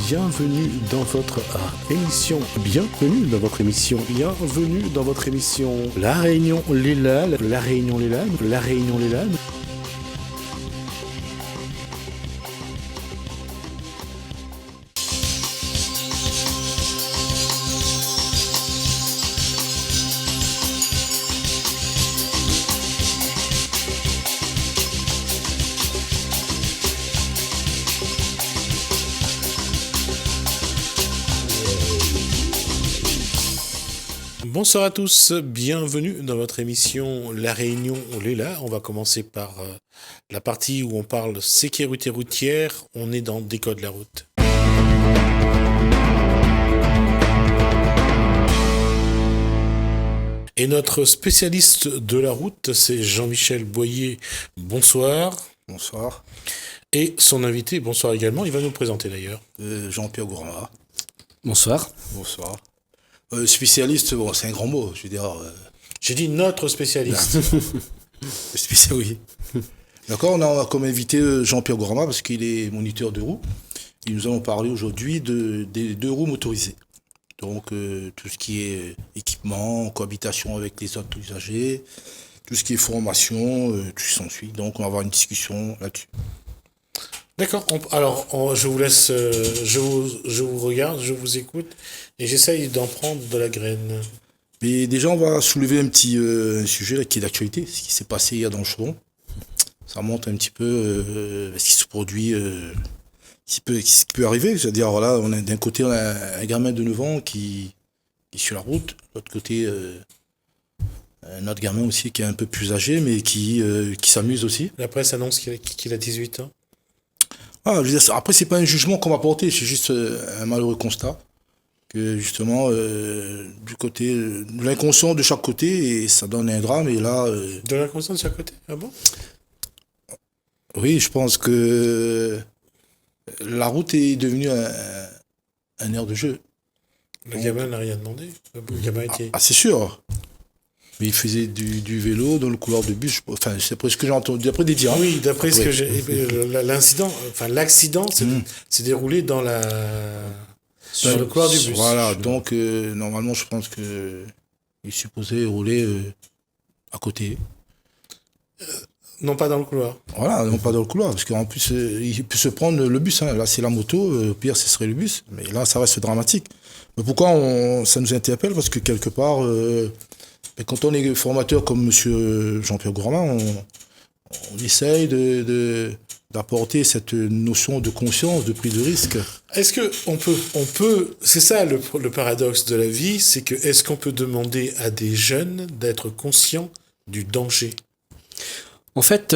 bienvenue dans votre émission, La Réunion les Lannes, Bonsoir à tous, bienvenue dans votre émission La Réunion les Lannes. On va commencer par la partie où on parle sécurité routière. On est dans des codes de la route. Et notre spécialiste de la route, c'est Jean-Michel Boyer. Bonsoir. Bonsoir. Et son invité, bonsoir également. Il va nous présenter d'ailleurs. Jean-Pierre Gourma. Bonsoir. Bonsoir. Spécialiste, bon, c'est un grand mot, je veux dire. J'ai dit notre spécialiste. Oui. D'accord, on a comme invité Jean-Pierre Gourma parce qu'il est moniteur de roues. Et nous allons parler aujourd'hui des deux roues motorisées. Donc, tout ce qui est équipement, cohabitation avec les autres usagers, tout ce qui est formation, tout ce qui s'ensuit. Donc, on va avoir une discussion là-dessus. D'accord. Je vous laisse, je vous regarde, je vous écoute et j'essaye d'en prendre de la graine. Mais déjà, on va soulever un petit sujet là, qui est d'actualité, ce qui s'est passé hier dans le Chaudron. Ça montre un petit peu ce qui se produit, ce qui peut arriver. C'est-à-dire, voilà, d'un côté, on a un gamin de 9 ans qui est sur la route. De l'autre côté, un autre gamin aussi qui est un peu plus âgé, mais qui s'amuse aussi. La presse annonce qu'il a 18 ans. Ah, je veux dire, après, c'est pas un jugement qu'on va porter, c'est juste un malheureux constat. Que justement, du côté de l'inconscient de chaque côté, et ça donne un drame, et là... De l'inconscient de chaque côté? Ah bon? Oui, je pense que la route est devenue un aire de jeu. Le gamin n'a rien demandé. Le gamin était... Ah, c'est sûr. Mais il faisait du vélo dans le couloir de bus. Enfin, c'est presque ce que j'ai entendu, d'après des dires. Oui, d'après ce que j'ai... L'accident s'est déroulé sur le couloir du bus. Voilà, donc normalement, je pense qu'il est supposé rouler à côté. Non pas dans le couloir. Voilà, non pas dans le couloir, parce qu'en plus, il peut se prendre le bus. Hein. Là, c'est la moto, au pire, ce serait le bus. Mais là, ça reste dramatique. Mais pourquoi ça nous interpelle? Parce que quelque part... quand on est formateur comme monsieur Jean-Pierre Gourma, on essaye d'apporter cette notion de conscience, de prise de risque. Est-ce que on peut, c'est ça le paradoxe de la vie, c'est que est-ce qu'on peut demander à des jeunes d'être conscients du danger? En fait,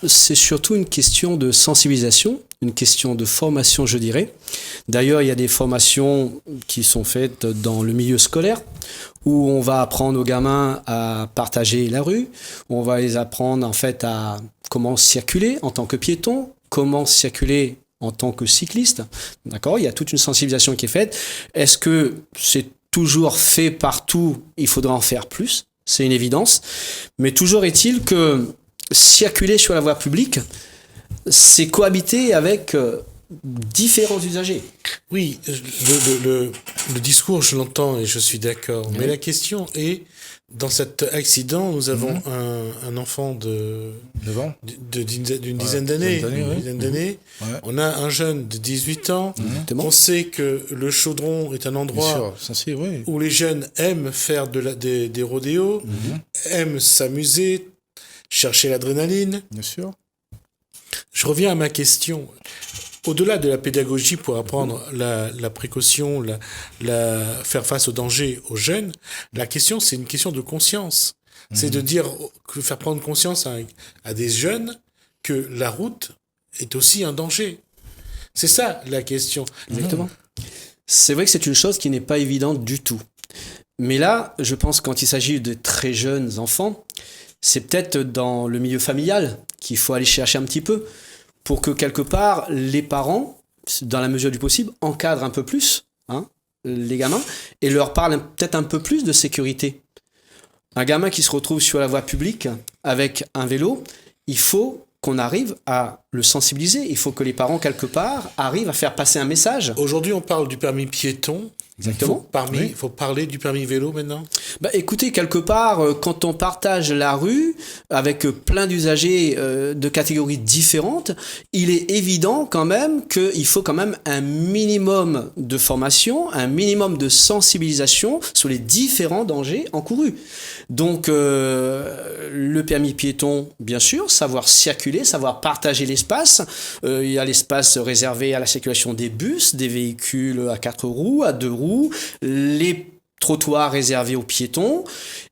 c'est surtout une question de sensibilisation, une question de formation, je dirais. D'ailleurs, il y a des formations qui sont faites dans le milieu scolaire, où on va apprendre aux gamins à partager la rue, on va les apprendre en fait à comment circuler en tant que piéton, comment circuler en tant que cycliste. D'accord ? Il y a toute une sensibilisation qui est faite. Est-ce que c'est toujours fait partout? Il faudra en faire plus, c'est une évidence. Mais toujours est-il que circuler sur la voie publique, c'est cohabiter avec différents usagers. Oui, le discours, je l'entends et je suis d'accord. Oui. Mais la question est, dans cet accident, nous avons un enfant d'une dizaine d'années. Ouais. On a un jeune de 18 ans. On sait que le Chaudron est un endroit où les jeunes aiment faire des rodéos, aiment s'amuser, chercher l'adrénaline. Bien sûr. Je reviens à ma question. Au-delà de la pédagogie pour apprendre la précaution, faire face au danger aux jeunes, la question, c'est une question de conscience. C'est de faire prendre conscience à des jeunes que la route est aussi un danger. C'est ça la question. Exactement. C'est vrai que c'est une chose qui n'est pas évidente du tout. Mais là, je pense que quand il s'agit de très jeunes enfants, c'est peut-être dans le milieu familial qu'il faut aller chercher un petit peu pour que quelque part, les parents, dans la mesure du possible, encadrent un peu plus les gamins et leur parlent peut-être un peu plus de sécurité. Un gamin qui se retrouve sur la voie publique avec un vélo, il faut qu'on arrive à le sensibiliser. Il faut que les parents, quelque part, arrivent à faire passer un message. Aujourd'hui, on parle du permis piéton. Exactement. Il faut parler du permis vélo maintenant. Écoutez, quelque part, quand on partage la rue avec plein d'usagers de catégories différentes, il est évident quand même qu'il faut quand même un minimum de formation, un minimum de sensibilisation sur les différents dangers encourus. Donc, le permis piéton, bien sûr, savoir circuler, savoir partager l'espace. Il y a l'espace réservé à la circulation des bus, des véhicules à 4 roues, à 2 roues, les trottoirs réservés aux piétons,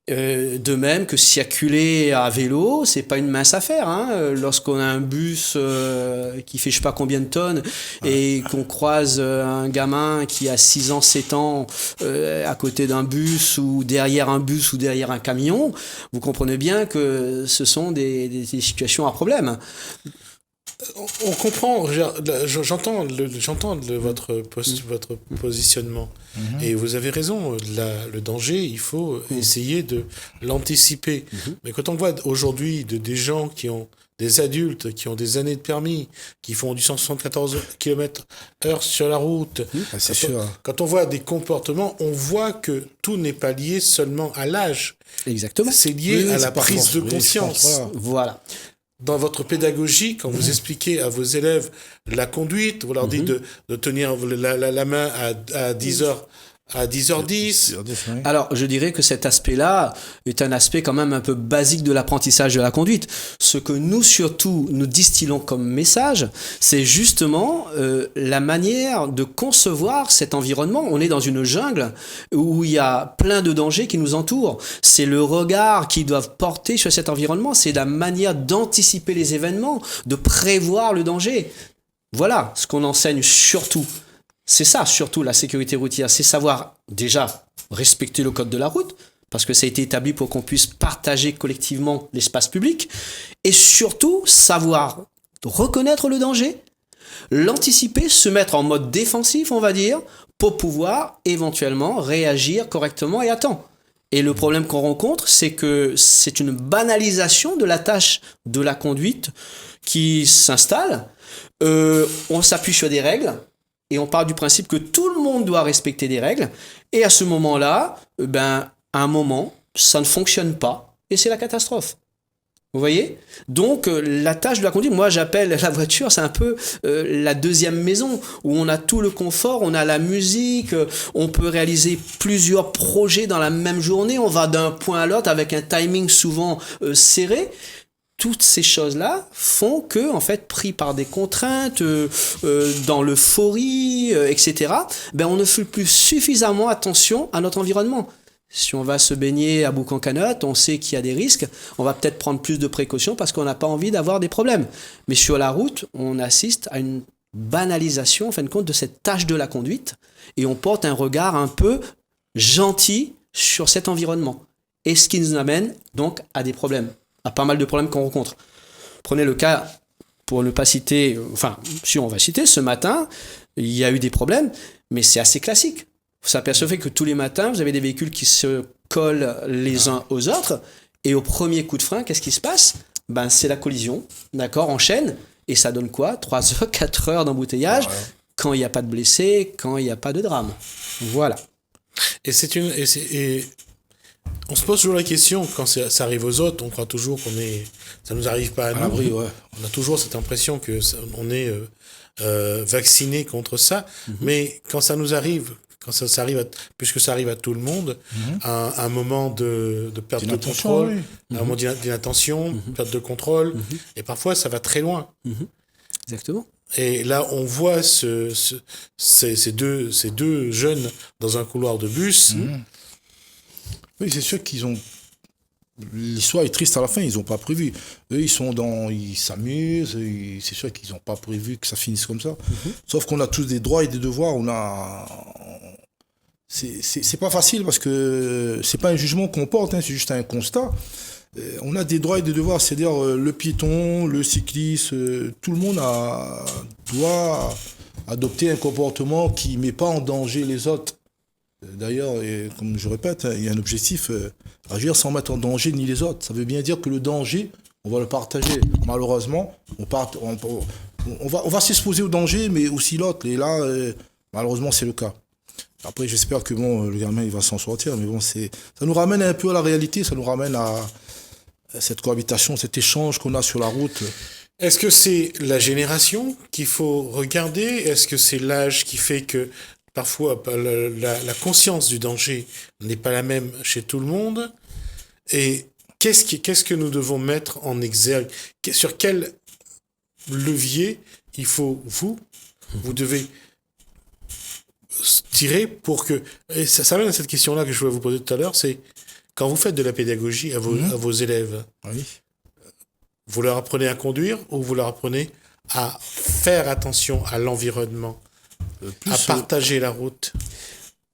de même que circuler à vélo, c'est pas une mince affaire, hein. Lorsqu'on a un bus qui fait je sais pas combien de tonnes et qu'on croise un gamin qui a 6 ans, 7 ans à côté d'un bus ou derrière un camion, vous comprenez bien que ce sont des situations à problème. On comprend, j'entends votre positionnement. Et vous avez raison, le danger, il faut essayer de l'anticiper. Mais quand on voit aujourd'hui des gens des adultes qui ont des années de permis, qui font du 174 km/h sur la route, c'est sûr. Quand on voit des comportements, on voit que tout n'est pas lié seulement à l'âge. Exactement. C'est lié à la prise de conscience. Voilà. Dans votre pédagogie, quand vous expliquez à vos élèves la conduite, vous leur dites de tenir la main à 10h, à 10h10. Alors, je dirais que cet aspect-là est un aspect quand même un peu basique de l'apprentissage de la conduite. Ce que nous, surtout, nous distillons comme message, c'est justement la manière de concevoir cet environnement. On est dans une jungle où il y a plein de dangers qui nous entourent. C'est le regard qu'ils doivent porter sur cet environnement. C'est la manière d'anticiper les événements, de prévoir le danger. Voilà ce qu'on enseigne surtout. C'est ça, surtout, la sécurité routière. C'est savoir, déjà, respecter le code de la route, parce que ça a été établi pour qu'on puisse partager collectivement l'espace public, et surtout, savoir reconnaître le danger, l'anticiper, se mettre en mode défensif, on va dire, pour pouvoir éventuellement réagir correctement et à temps. Et le problème qu'on rencontre, c'est que c'est une banalisation de la tâche de la conduite qui s'installe. On s'appuie sur des règles, et on part du principe que tout le monde doit respecter des règles. Et à ce moment-là, à un moment, ça ne fonctionne pas. Et c'est la catastrophe. Vous voyez ? Donc, la tâche de la conduite, moi j'appelle la voiture, c'est un peu la deuxième maison, où on a tout le confort, on a la musique, on peut réaliser plusieurs projets dans la même journée, on va d'un point à l'autre avec un timing souvent serré. Toutes ces choses-là font que, en fait, pris par des contraintes, dans l'euphorie, etc., on ne fait plus suffisamment attention à notre environnement. Si on va se baigner à Boucan-Canotte, on sait qu'il y a des risques, on va peut-être prendre plus de précautions parce qu'on n'a pas envie d'avoir des problèmes. Mais sur la route, on assiste à une banalisation, en fin de compte, de cette tâche de la conduite, et on porte un regard un peu gentil sur cet environnement. Et ce qui nous amène donc à des problèmes. À pas mal de problèmes qu'on rencontre. Prenez le cas, pour ne pas citer, si on va citer, ce matin, il y a eu des problèmes, mais c'est assez classique. Vous s'apercevez que tous les matins, vous avez des véhicules qui se collent les uns aux autres, et au premier coup de frein, qu'est-ce qui se passe ? C'est la collision, d'accord, en chaîne, et ça donne quoi ? 3 heures, 4 heures d'embouteillage, quand il n'y a pas de blessés, quand il n'y a pas de drame. Voilà. On se pose toujours la question, quand ça arrive aux autres, on croit toujours ça nous arrive pas à nous. L'abri, ouais. On a toujours cette impression que on est vacciné contre ça. Mais quand ça nous arrive, puisque ça arrive à tout le monde, un moment de perte de contrôle, un moment d'inattention, perte de contrôle, et parfois ça va très loin. Exactement. Et là, on voit ces deux jeunes dans un couloir de bus. Oui, c'est sûr qu'ils ont... L'histoire est triste à la fin, ils n'ont pas prévu. Eux, ils s'amusent, c'est sûr qu'ils n'ont pas prévu que ça finisse comme ça. Sauf qu'on a tous des droits et des devoirs, c'est pas facile parce que c'est pas un jugement qu'on porte, c'est juste un constat. On a des droits et des devoirs, c'est-à-dire le piéton, le cycliste, tout le monde doit adopter un comportement qui ne met pas en danger les autres. D'ailleurs, et comme je répète, il y a un objectif, agir sans mettre en danger ni les autres. Ça veut bien dire que le danger on va le partager. Malheureusement, on va s'exposer au danger, mais aussi l'autre. Et là, malheureusement, c'est le cas. Après, j'espère que bon, le gamin il va s'en sortir, mais bon, ça nous ramène un peu à la réalité, ça nous ramène à cette cohabitation, cet échange qu'on a sur la route. Est-ce que c'est la génération qu'il faut regarder? Est-ce que c'est l'âge qui fait que parfois la conscience du danger n'est pas la même chez tout le monde? Et qu'est-ce que nous devons mettre en exergue? Sur quel levier il faut vous devez tirer pour que... Et ça mène à cette question-là que je voulais vous poser tout à l'heure, c'est quand vous faites de la pédagogie à vos élèves, Oui. vous leur apprenez à conduire ou vous leur apprenez à faire attention à l'environnement, à partager la route?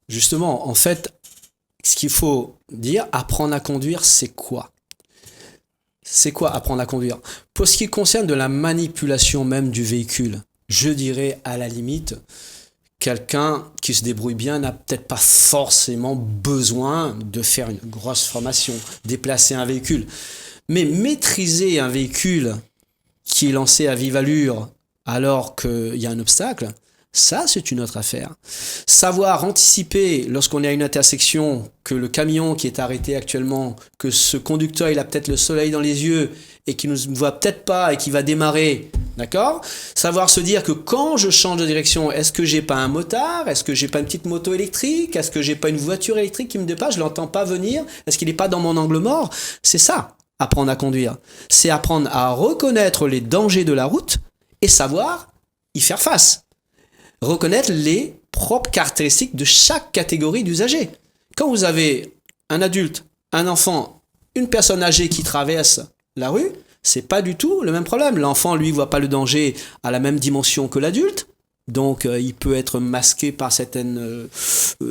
Justement, en fait, ce qu'il faut dire, apprendre à conduire, c'est quoi? C'est quoi apprendre à conduire? Pour ce qui concerne de la manipulation même du véhicule, je dirais à la limite, quelqu'un qui se débrouille bien n'a peut-être pas forcément besoin de faire une grosse formation, déplacer un véhicule. Mais maîtriser un véhicule qui est lancé à vive allure alors qu'il y a un obstacle, ça c'est une autre affaire. Savoir anticiper lorsqu'on est à une intersection que le camion qui est arrêté actuellement, que ce conducteur il a peut-être le soleil dans les yeux et qui ne nous voit peut-être pas et qui va démarrer, d'accord? Savoir se dire que quand je change de direction, est-ce que j'ai pas un motard? Est-ce que j'ai pas une petite moto électrique? Est-ce que j'ai pas une voiture électrique qui me dépasse? Je l'entends pas venir? Est-ce qu'il n'est pas dans mon angle mort? C'est ça, apprendre à conduire. C'est apprendre à reconnaître les dangers de la route et savoir y faire face. Reconnaître les propres caractéristiques de chaque catégorie d'usagers. Quand vous avez un adulte, un enfant, une personne âgée qui traverse la rue, c'est pas du tout le même problème. L'enfant, lui, voit pas le danger à la même dimension que l'adulte. Donc, il peut être masqué par certaines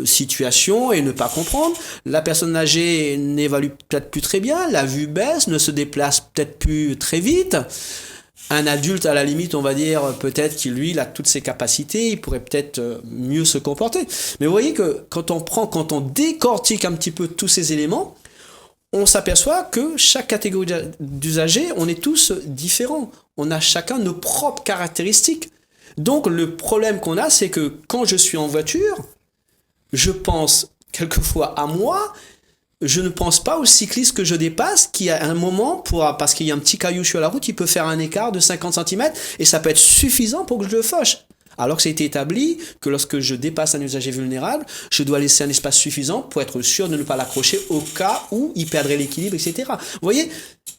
situations et ne pas comprendre. La personne âgée n'évalue peut-être plus très bien, la vue baisse, ne se déplace peut-être plus très vite. Un adulte, à la limite, on va dire, peut-être qu'il, lui, il a toutes ses capacités, il pourrait peut-être mieux se comporter. Mais vous voyez que quand on décortique un petit peu tous ces éléments, on s'aperçoit que chaque catégorie d'usagers, on est tous différents. On a chacun nos propres caractéristiques. Donc, le problème qu'on a, c'est que quand je suis en voiture, je pense quelquefois à moi. Je ne pense pas au cycliste que je dépasse qui à un moment, parce qu'il y a un petit caillou sur la route, il peut faire un écart de 50 cm et ça peut être suffisant pour que je le fauche. Alors que c'est établi que lorsque je dépasse un usager vulnérable, je dois laisser un espace suffisant pour être sûr de ne pas l'accrocher au cas où il perdrait l'équilibre, etc. Vous voyez,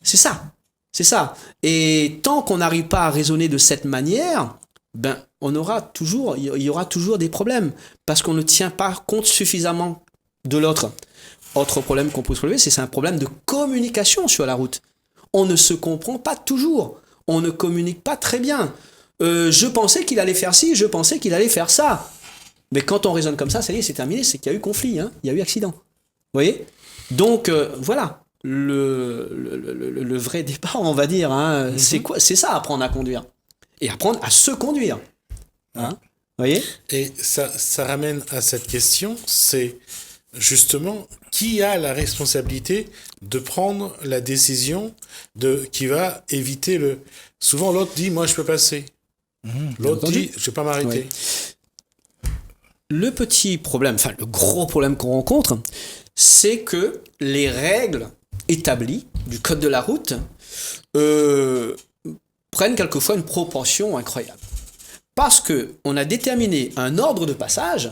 c'est ça. C'est ça. Et tant qu'on n'arrive pas à raisonner de cette manière, il y aura toujours des problèmes parce qu'on ne tient pas compte suffisamment de l'autre. Autre problème qu'on peut soulever, c'est un problème de communication sur la route. On ne se comprend pas toujours. On ne communique pas très bien. Je pensais qu'il allait faire ci, je pensais qu'il allait faire ça. Mais quand on raisonne comme ça, ça y est, c'est terminé, c'est qu'il y a eu conflit, il y a eu accident. Vous voyez? Donc, voilà, le vrai départ, on va dire, c'est quoi? C'est ça, apprendre à conduire. Et apprendre à se conduire. Vous voyez? Et ça ramène à cette question, c'est justement qui a la responsabilité de prendre la décision qui va éviter le... Souvent, l'autre dit, moi, je peux passer. L'autre dit, je ne vais pas m'arrêter. Oui. Le petit problème, enfin, le gros problème qu'on rencontre, c'est que les règles établies du code de la route prennent quelquefois une proportion incroyable. Parce qu'on a déterminé un ordre de passage,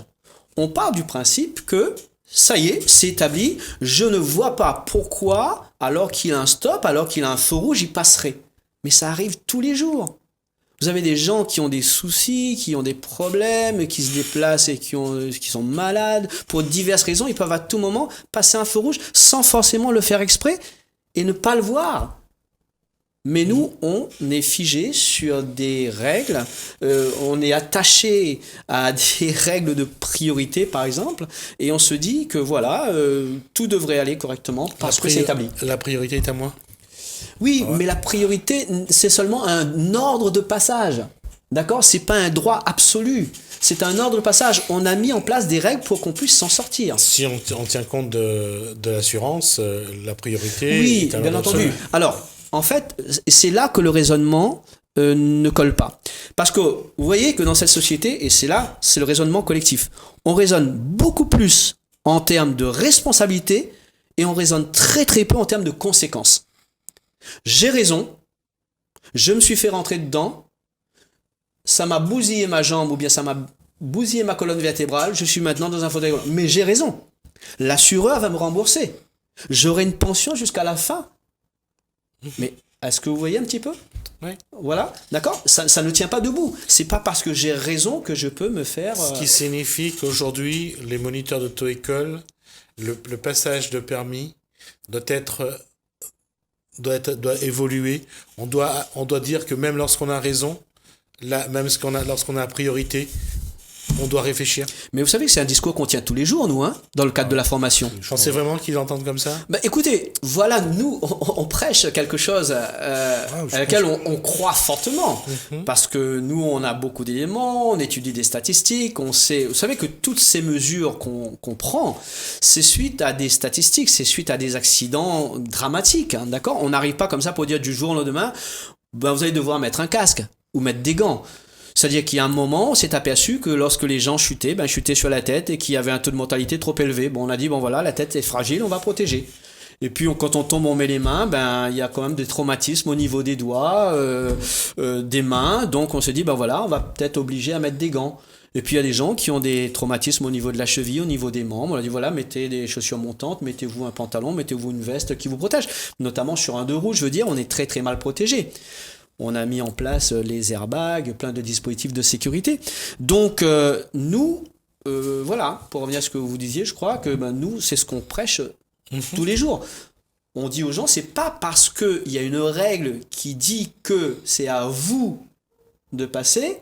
on part du principe que ça y est, c'est établi, je ne vois pas pourquoi, alors qu'il a un stop, alors qu'il a un feu rouge, il passerait. Mais ça arrive tous les jours. Vous avez des gens qui ont des soucis, qui ont des problèmes, qui se déplacent et qui sont malades. Pour diverses raisons, ils peuvent à tout moment passer un feu rouge sans forcément le faire exprès et ne pas le voir. Mais nous, on est figé sur des règles, on est attaché à des règles de priorité, par exemple, et on se dit que voilà, tout devrait aller correctement parce que c'est établi. La priorité est à moi. Oui, ouais. Mais la priorité, c'est seulement un ordre de passage. D'accord? C'est pas un droit absolu. C'est un ordre de passage. On a mis en place des règles pour qu'on puisse s'en sortir. Si on tient compte de l'assurance, la priorité... Oui, bien entendu. Alors, en fait, c'est là que le raisonnement ne colle pas. Parce que vous voyez que dans cette société, et c'est là, c'est le raisonnement collectif, on raisonne beaucoup plus en termes de responsabilité et on raisonne très très peu en termes de conséquences. J'ai raison, je me suis fait rentrer dedans, ça m'a bousillé ma jambe ou bien ça m'a bousillé ma colonne vertébrale, je suis maintenant dans un fauteuil roulant. Mais j'ai raison, l'assureur va me rembourser. J'aurai une pension jusqu'à la fin. Mais est-ce que vous voyez un petit peu ? Oui. Voilà, d'accord ? Ça ne tient pas debout. C'est pas parce que j'ai raison que je peux me faire... Ce qui signifie qu'aujourd'hui, les moniteurs d'auto-école, le passage de permis doit évoluer. On doit dire que même lorsqu'on a raison, lorsqu'on a priorité, on doit réfléchir. Mais vous savez que c'est un discours qu'on tient tous les jours, nous, dans le cadre de la formation. Je pensais vraiment qu'ils l'entendent comme ça. Écoutez, voilà, nous, on prêche quelque chose à laquelle on croit fortement. Parce que nous, on a beaucoup d'éléments, on étudie des statistiques, on sait... Vous savez que toutes ces mesures qu'on prend, c'est suite à des statistiques, c'est suite à des accidents dramatiques, d'accord ? On n'arrive pas comme ça pour dire du jour au lendemain, vous allez devoir mettre un casque ou mettre des gants. C'est-à-dire qu'il y a un moment, on s'est aperçu que lorsque les gens chutaient, chutaient sur la tête et qu'il y avait un taux de mortalité trop élevé. On a dit, voilà, la tête est fragile, on va protéger. Et puis, quand on tombe, on met les mains, il y a quand même des traumatismes au niveau des doigts, des mains. Donc, on se dit, voilà, on va peut-être obliger à mettre des gants. Et puis, il y a des gens qui ont des traumatismes au niveau de la cheville, au niveau des membres. On a dit, voilà, mettez des chaussures montantes, mettez-vous un pantalon, mettez-vous une veste qui vous protège. Notamment sur un 2 roues, je veux dire, on est très, très mal protégé. On a mis en place les airbags, plein de dispositifs de sécurité. Donc, nous, voilà, pour revenir à ce que vous disiez, je crois que nous, c'est ce qu'on prêche tous les jours. On dit aux gens, c'est pas parce qu'il y a une règle qui dit que c'est à vous de passer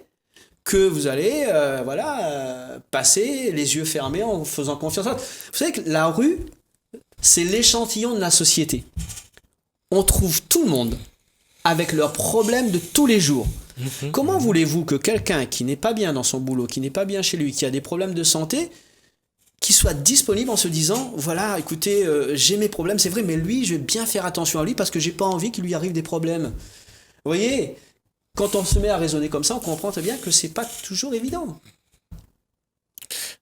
que vous allez passer les yeux fermés en faisant confiance. Vous savez que la rue, c'est l'échantillon de la société. On trouve tout le monde avec leurs problèmes de tous les jours. Comment voulez-vous que quelqu'un qui n'est pas bien dans son boulot, qui n'est pas bien chez lui, qui a des problèmes de santé, qui soit disponible en se disant, voilà, écoutez, j'ai mes problèmes, c'est vrai, mais lui, je vais bien faire attention à lui parce que j'ai pas envie qu'il lui arrive des problèmes. Vous voyez, quand on se met à raisonner comme ça, on comprend très bien que c'est pas toujours évident.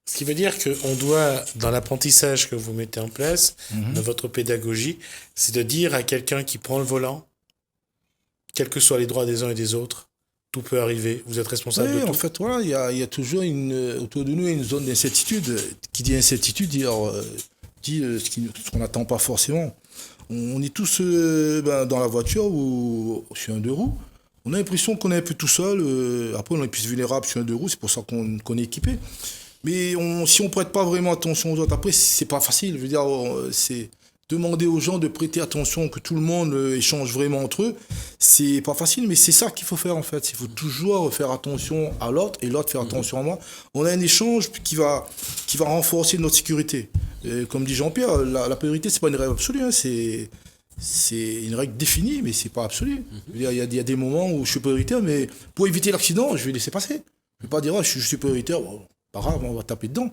Ce qui veut dire qu'on doit, dans l'apprentissage que vous mettez en place, dans votre pédagogie, c'est de dire à quelqu'un qui prend le volant, quels que soient les droits des uns et des autres, tout peut arriver, vous êtes responsable de tout. En fait, voilà, il y a toujours autour de nous une zone d'incertitude. Qui dit incertitude, dit ce qu'on n'attend pas forcément. On est tous dans la voiture ou sur un 2 roues. On a l'impression qu'on est un peu tout seul. Après, on est plus vulnérable sur un 2 roues, c'est pour ça qu'on est équipé. Mais si on ne prête pas vraiment attention aux autres, après, c'est pas facile. Je veux dire, c'est... Demander aux gens de prêter attention, que tout le monde échange vraiment entre eux, c'est pas facile, mais c'est ça qu'il faut faire en fait. Il faut toujours faire attention à l'autre et l'autre faire attention à moi. On a un échange qui va renforcer notre sécurité. Comme dit Jean-Pierre, la priorité, c'est pas une règle absolue, c'est une règle définie, mais c'est pas absolu. Il y a des moments où je suis prioritaire, mais pour éviter l'accident, je vais laisser passer. Je vais pas dire, je suis prioritaire, pas grave, on va taper dedans.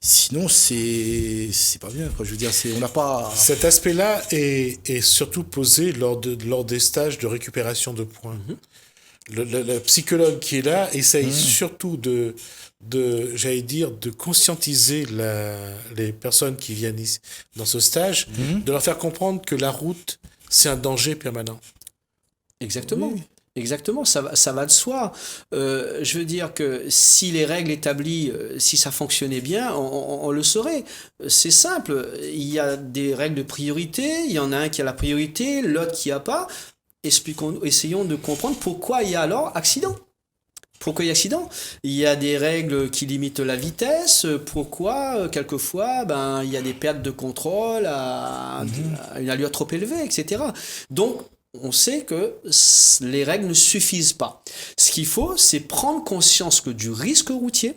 Sinon, c'est pas bien. Je veux dire, on n'a pas... Cet aspect-là est surtout posé lors des stages de récupération de points. Le psychologue qui est là essaye surtout de conscientiser les personnes qui viennent ici, dans ce stage, de leur faire comprendre que la route, c'est un danger permanent. Exactement. Oui. Exactement, ça va de soi. Je veux dire que si les règles établies, si ça fonctionnait bien, on le saurait. C'est simple, il y a des règles de priorité, il y en a un qui a la priorité, l'autre qui n'a pas. Essayons de comprendre pourquoi il y a alors accident. Pourquoi il y a accident ? Il y a des règles qui limitent la vitesse. Pourquoi, quelquefois, il y a des pertes de contrôle à une allure trop élevée, etc. Donc, on sait que les règles ne suffisent pas. Ce qu'il faut, c'est prendre conscience que du risque routier,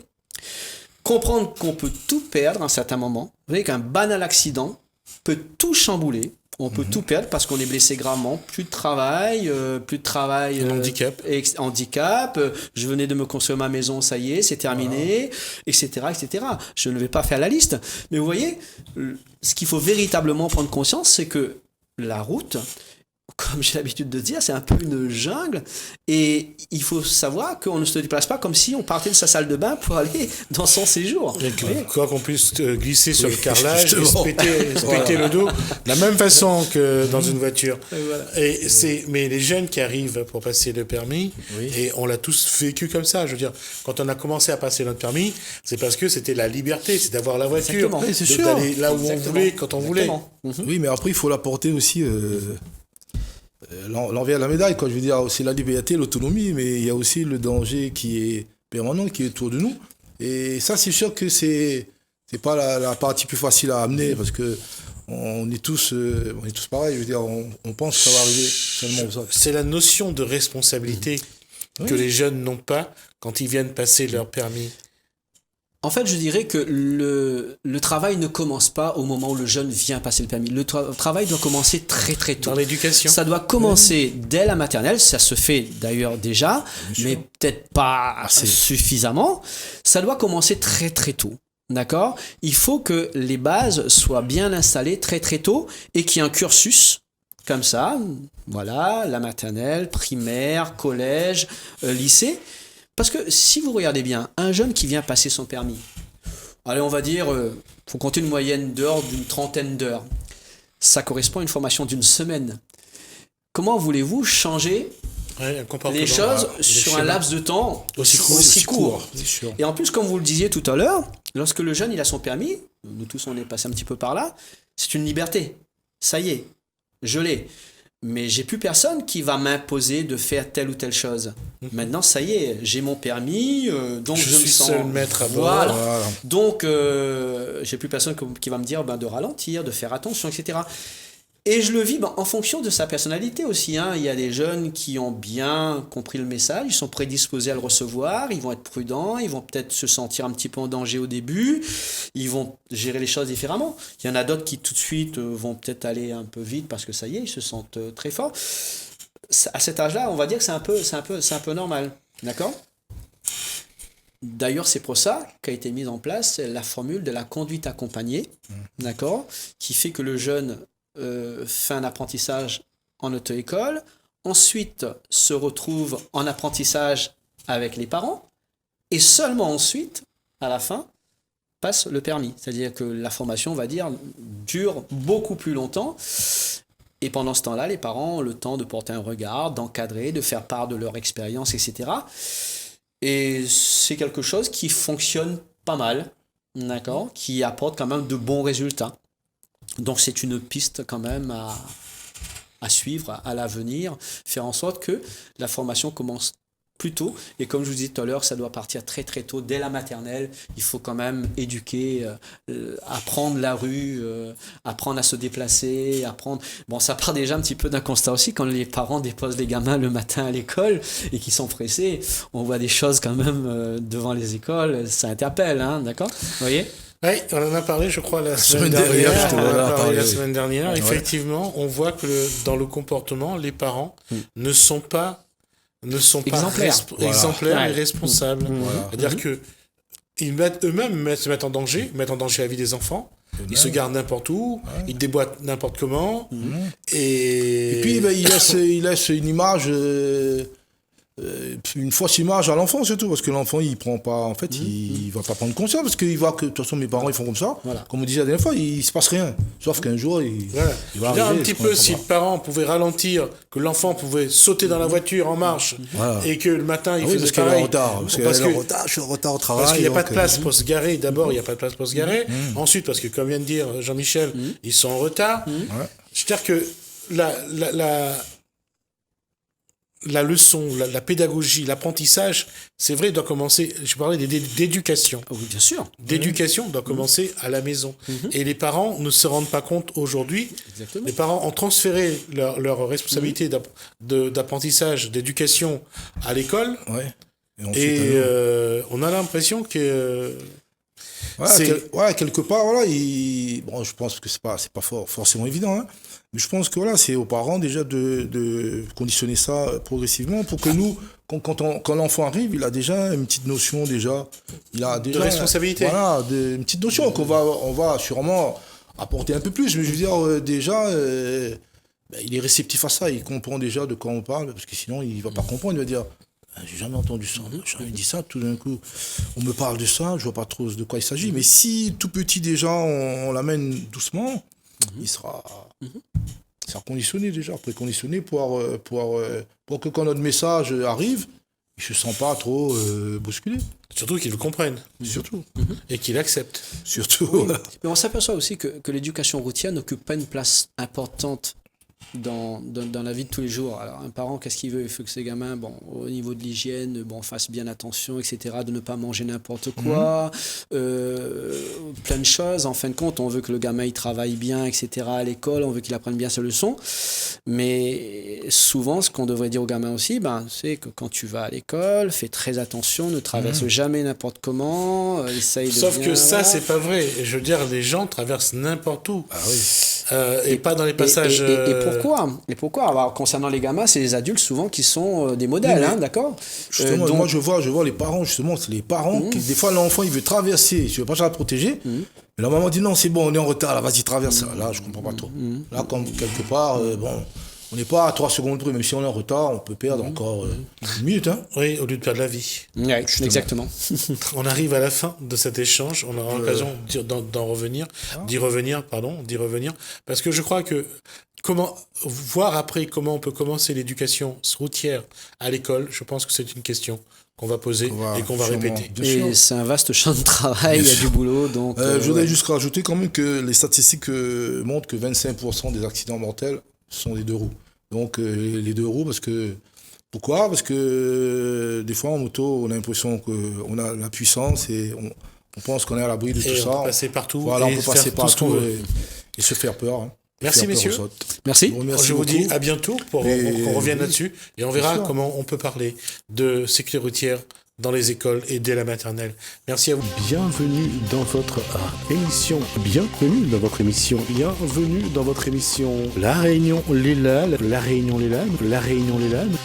comprendre qu'on peut tout perdre à un certain moment. Vous voyez qu'un banal accident peut tout chambouler. On peut tout perdre parce qu'on est blessé gravement. Plus de travail, handicap. Je venais de me construire ma maison, ça y est, c'est terminé, etc., etc. Je ne vais pas faire la liste. Mais vous voyez, ce qu'il faut véritablement prendre conscience, c'est que la route, comme j'ai l'habitude de dire, c'est un peu une jungle. Et il faut savoir qu'on ne se déplace pas comme si on partait de sa salle de bain pour aller dans son séjour. Et quoi qu'on puisse glisser sur le carrelage et se justement. péter le dos, de la même façon que dans une voiture. Et voilà. Mais les jeunes qui arrivent pour passer le permis, Oui. et on l'a tous vécu comme ça. Je veux dire, quand on a commencé à passer notre permis, c'est parce que c'était la liberté, c'est d'avoir la voiture, Exactement. Oui, c'est sûr. d'aller là où on Exactement. voulait, quand on voulait. Exactement. Mhm. Oui, mais après, il faut l'apporter aussi l'envers de la médaille, quoi. Je veux dire, c'est la liberté, l'autonomie, mais il y a aussi le danger qui est permanent, qui est autour de nous. Et ça, c'est sûr que c'est pas la partie plus facile à amener, parce que on est tous pareils. Je veux dire, on pense que ça va arriver seulement aux autres. C'est la notion de responsabilité que les jeunes n'ont pas quand ils viennent passer leur permis. En fait, je dirais que le travail ne commence pas au moment où le jeune vient passer le permis. Le travail doit commencer très très tôt. Dans l'éducation. Ça doit commencer dès la maternelle, ça se fait d'ailleurs déjà, mais peut-être pas Assez. suffisamment. Ça doit commencer très très tôt. D'accord ? Il faut que les bases soient bien installées très très tôt et qu'il y ait un cursus comme ça, voilà, la maternelle, primaire, collège, lycée. Parce que si vous regardez bien, un jeune qui vient passer son permis, allez, on va dire, faut compter une moyenne d'heures d'une 30aine d'heures. Ça correspond à une formation d'une semaine. Comment voulez-vous changer Ouais, un comportement. les choses Les sur un schémas. laps de temps Aussi court. C'est sûr. Et en plus, comme vous le disiez tout à l'heure, lorsque le jeune il a son permis, nous tous on est passé un petit peu par là, c'est une liberté. Ça y est, je l'ai. Mais j'ai plus personne qui va m'imposer de faire telle ou telle chose. Maintenant, ça y est, j'ai mon permis, donc Je je me suis sens seul maître à bord. Voilà. Voilà. Donc, j'ai plus personne qui va me dire de ralentir, de faire attention, etc. Et je le vis en fonction de sa personnalité aussi. Hein. Il y a des jeunes qui ont bien compris le message, ils sont prédisposés à le recevoir, ils vont être prudents, ils vont peut-être se sentir un petit peu en danger au début, ils vont gérer les choses différemment. Il y en a d'autres qui tout de suite vont peut-être aller un peu vite parce que ça y est, ils se sentent très forts. À cet âge-là, on va dire que c'est un peu normal. D'accord ? D'ailleurs, c'est pour ça qu'a été mise en place la formule de la conduite accompagnée, d'accord, qui fait que le jeune fait un apprentissage en auto-école, ensuite se retrouve en apprentissage avec les parents, et seulement ensuite, à la fin, passe le permis. C'est-à-dire que la formation, on va dire, dure beaucoup plus longtemps. Et pendant ce temps-là, les parents ont le temps de porter un regard, d'encadrer, de faire part de leur expérience, etc. Et c'est quelque chose qui fonctionne pas mal, d'accord, qui apporte quand même de bons résultats. Donc c'est une piste quand même à suivre à l'avenir, faire en sorte que la formation commence plus tôt. Et comme je vous disais tout à l'heure, ça doit partir très très tôt, dès la maternelle. Il faut quand même éduquer, apprendre la rue, apprendre à se déplacer, apprendre... Bon, ça part déjà un petit peu d'un constat aussi, quand les parents déposent les gamins le matin à l'école et qu'ils sont pressés, on voit des choses quand même devant les écoles, ça interpelle, hein, d'accord ? Vous voyez ? Oui, on en a parlé, je crois, la semaine semaine dernière, dernière. je te On en l'ai a parlé parlé, la oui. semaine dernière. Ouais. Effectivement, on voit que dans le comportement, les parents ne sont pas Exemplaires. exemplaires Ouais. et responsables. Voilà. C'est-à-dire que ils eux-mêmes se mettent en danger, mettent en danger la vie des enfants. Ils se gardent n'importe où, ils déboîtent n'importe comment. Et puis, ben, il laisse une image, une fausse image à l'enfant surtout, parce que l'enfant, il prend pas, en fait, il va pas prendre conscience, parce qu'il voit que, de toute façon, mes parents, ils font comme ça. Voilà. Comme on disait la dernière fois, il se passe rien. Sauf qu'un jour, Voilà. il Je va veux dire, arriver. un petit ce qu'on peu, comprend si pas. le parent pouvait ralentir, que l'enfant pouvait sauter dans la voiture en marche, Voilà. et que le matin, il Ah oui, faisait parce qu'elle est en pareil. retard. Parce qu'elle est en retard, je suis en retard au travail. Parce qu'il n'y a pas de donc, place pour se garer. D'abord, il n'y a pas de place pour se garer. Ensuite, parce que, comme vient de dire Jean-Michel, ils sont en retard. Ouais. C'est-à-dire que la leçon, la pédagogie, l'apprentissage, c'est vrai, doit commencer, je parlais d'éducation. Oui, bien sûr. D'éducation doit commencer à la maison. Et les parents ne se rendent pas compte aujourd'hui. Exactement. Les parents ont transféré leur responsabilité d'apprentissage, d'éducation à l'école. Ouais. ensuite, Et on a l'impression que... Voilà, c'est- quelque part, voilà, bon, je pense que c'est pas forcément évident, hein, mais je pense que voilà, c'est aux parents déjà de conditionner ça progressivement pour que nous, quand l'enfant arrive, il a déjà une petite notion déjà, il a déjà responsabilité. Voilà, une petite notion on va sûrement apporter un peu plus, mais je veux dire déjà, ben, il est réceptif à ça, il comprend déjà de quoi on parle, parce que sinon il va pas comprendre, il va dire j'ai jamais entendu ça, il dit ça, tout d'un coup on me parle de ça, je vois pas trop de quoi il s'agit, mais si tout petit déjà on l'amène doucement, il sera conditionné déjà, préconditionné pour que quand notre message arrive, il se sent pas trop bousculé. Surtout qu'ils le comprennent. Surtout. Et qu'ils l'acceptent. Surtout. Mais on s'aperçoit aussi que l'éducation routière n'occupe pas une place importante dans la vie de tous les jours. Alors, un parent, qu'est-ce qu'il veut? Il faut que ses gamins, bon, au niveau de l'hygiène, bon, fassent bien attention, etc., de ne pas manger n'importe quoi, plein de choses. En fin de compte, on veut que le gamin, il travaille bien, etc., à l'école, on veut qu'il apprenne bien ses leçons. Mais souvent, ce qu'on devrait dire aux gamins aussi, c'est que quand tu vas à l'école, fais très attention, ne traverse jamais n'importe comment, essaye de Sauf bien, que ça, voilà. c'est pas vrai. Je veux dire, les gens traversent n'importe où. Ah oui. Et pas dans les passages... Et pourquoi Alors, concernant les gamins, c'est les adultes souvent qui sont des modèles, Oui, mais d'accord. Justement, moi je vois les parents, justement, c'est les parents qui, des fois, l'enfant il veut traverser, tu veux pas la protéger, mais la maman dit non, c'est bon, on est en retard, là, vas-y, traverse. Là, je comprends pas trop. Là, comme quelque part, bon, on n'est pas à 3 secondes près, même si on est en retard, on peut perdre encore une minute. Hein. Oui, au lieu de perdre la vie. Oui, exactement. On arrive à la fin de cet échange. On aura l'occasion d'y revenir, parce que je crois que voir après comment on peut commencer l'éducation routière à l'école, je pense que c'est une question qu'on va poser et qu'on va répéter. Et c'est un vaste champ de travail, il y a du boulot. Donc, je voudrais juste rajouter quand même que les statistiques montrent que 25% des accidents mortels sont les deux roues. Donc les deux roues, parce que... Pourquoi ? Parce que des fois en moto, on a l'impression qu'on a la puissance et on pense qu'on est à l'abri de tout ça. On peut passer partout. Voilà, on peut passer partout et se faire peur. Hein. Merci messieurs. Merci. Je vous dis à bientôt pour qu'on revienne là-dessus et on verra sûr. comment on peut parler de sécurité routière dans les écoles et dès la maternelle. Merci à vous. Bienvenue dans votre émission. Bienvenue dans votre émission. Bienvenue dans votre émission. La Réunion, les Landes. La Réunion, les Landes. La Réunion, les Landes.